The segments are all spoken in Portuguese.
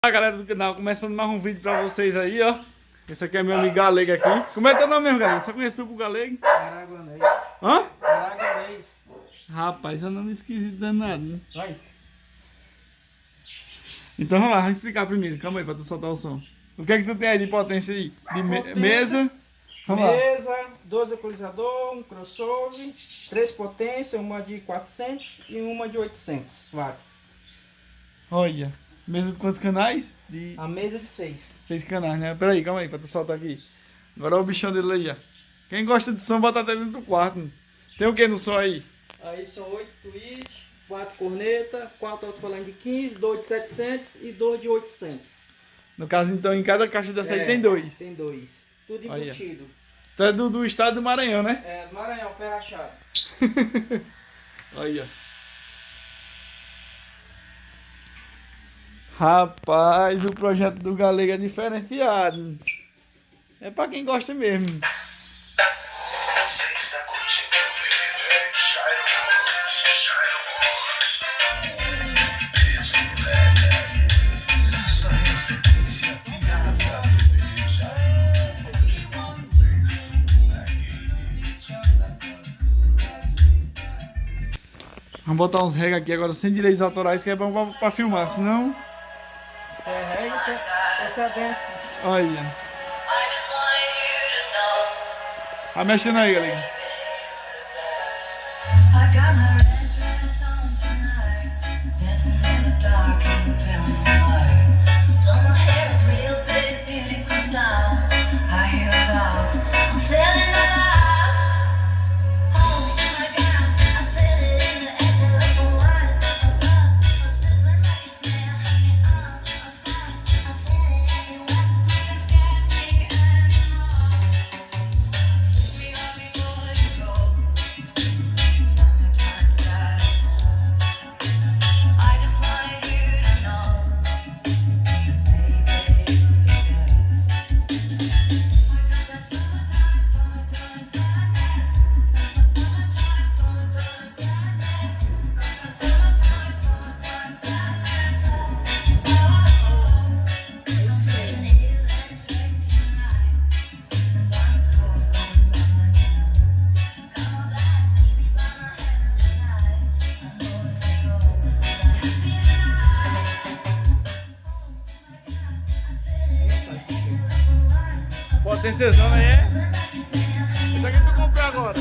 Olá galera do canal, começando mais um vídeo pra vocês aí, ó. Esse aqui é meu amigo Galego aqui. Como é teu nome mesmo, Galego? Só conhece tu pro Galego? Aragonês. Hã? Aragonês. Rapaz, é um nome esquisito danado, né? Vai. Então vamos lá, vamos explicar primeiro. Calma aí pra tu soltar o som. O que é que tu tem aí de potência aí? De mesa? Vamos lá. Mesa, 12 equalizador, um crossover, 3 potências, uma de 400 e uma de 800 watts. Olha, mesa de quantos canais? De A mesa de 6. 6 canais, né? Pera aí, calma aí pra tu soltar aqui. Agora olha o bichão dele aí, ó. Quem gosta de som, bota até dentro do quarto, né? Tem o que no som aí? Aí são 8 tweets, 4 corneta, 4 alto-falante de 15, 2 de 700 e 2 de 800. No caso, então, em cada caixa dessa aí tem dois. Tem 2. Tudo Olha. embutido. Tu é do estado do Maranhão, né? É, do Maranhão, pé rachado. Olha. Rapaz, o projeto do Galego é diferenciado. É pra quem gosta mesmo. Você está curtindo o vídeo Isso essa sequência Vamos botar uns reggae aqui agora sem direitos autorais, que é bom pra filmar, senão... Isso é reggae, essa é a dance. Olha. Vai mexendo aí, galera. I got my red dress on tonight, dancing in the dark in the pale moonlight. Done my hair up real big, beauty queen style, high heels off, I'm feeling alive. Oh my God, I feel it in the air, like a wire stuck above. A sizzling like a snare, hanging on a fire. I feel it everywhere, nothing scares me anymore. Kiss me up before you go. Summertime sadness. I just wanted you to know, baby, you I got that summertime sadness. Summertime sadness. Got that summertime sadness. I'm feeling electric tonight. The one close on my mind. Come back, baby, by my heavenly light. I know if I go, that I have been Potenciazão aí é? Isso aqui tu comprou agora.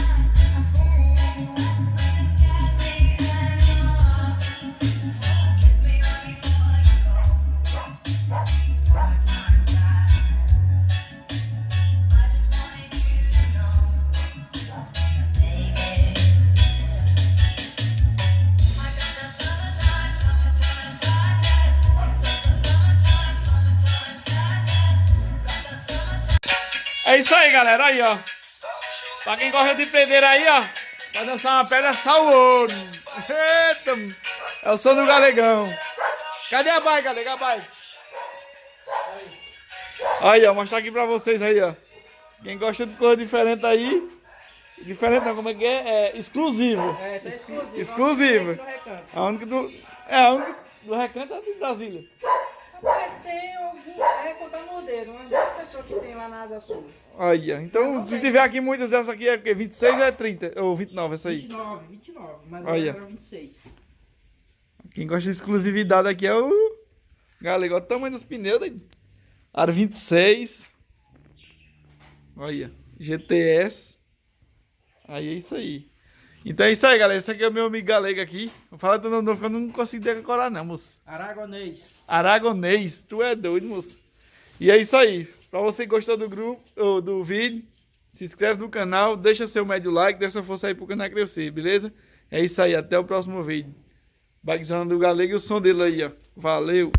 É isso aí, galera. Aí, ó. Pra quem gosta de prender aí, ó. Vai dançar uma pedra saúde. Eita. É o som do Galegão. Cadê a bike, Galega? A bike. Aí, ó. Mostrar aqui pra vocês aí, ó. Quem gosta de coisa diferente aí. Diferente não, como é que é? É exclusivo. É, isso é exclusivo. Exclusivo. No recanto. A única do... É, a única do Recanto é de Brasília. Rapaz, tem algum. Contar no dedo, umas 2 pessoas que tem lá na Asa Sul. Olha, então se tiver aqui muitas dessas aqui é porque 26 ou é 30? Ou 29 essa aí? 29, mas Olha. agora era 26. Quem gosta de exclusividade aqui é o Galego. Olha o tamanho dos pneus daí. Aro 26. Olha, GTS. Aí é isso aí. Então é isso aí, galera. Esse aqui é o meu amigo Galego aqui. Vou falar do nome novo que eu não consigo decorar não, moço. Aragonês. Aragonês. Tu é doido, moço. E é isso aí. Pra você que gostou do grupo, ou do vídeo, se inscreve no canal, deixa seu médio like, deixa força aí pro canal crescer, beleza? É isso aí. Até o próximo vídeo. Bagzona do Galego e o som dele aí, ó. Valeu!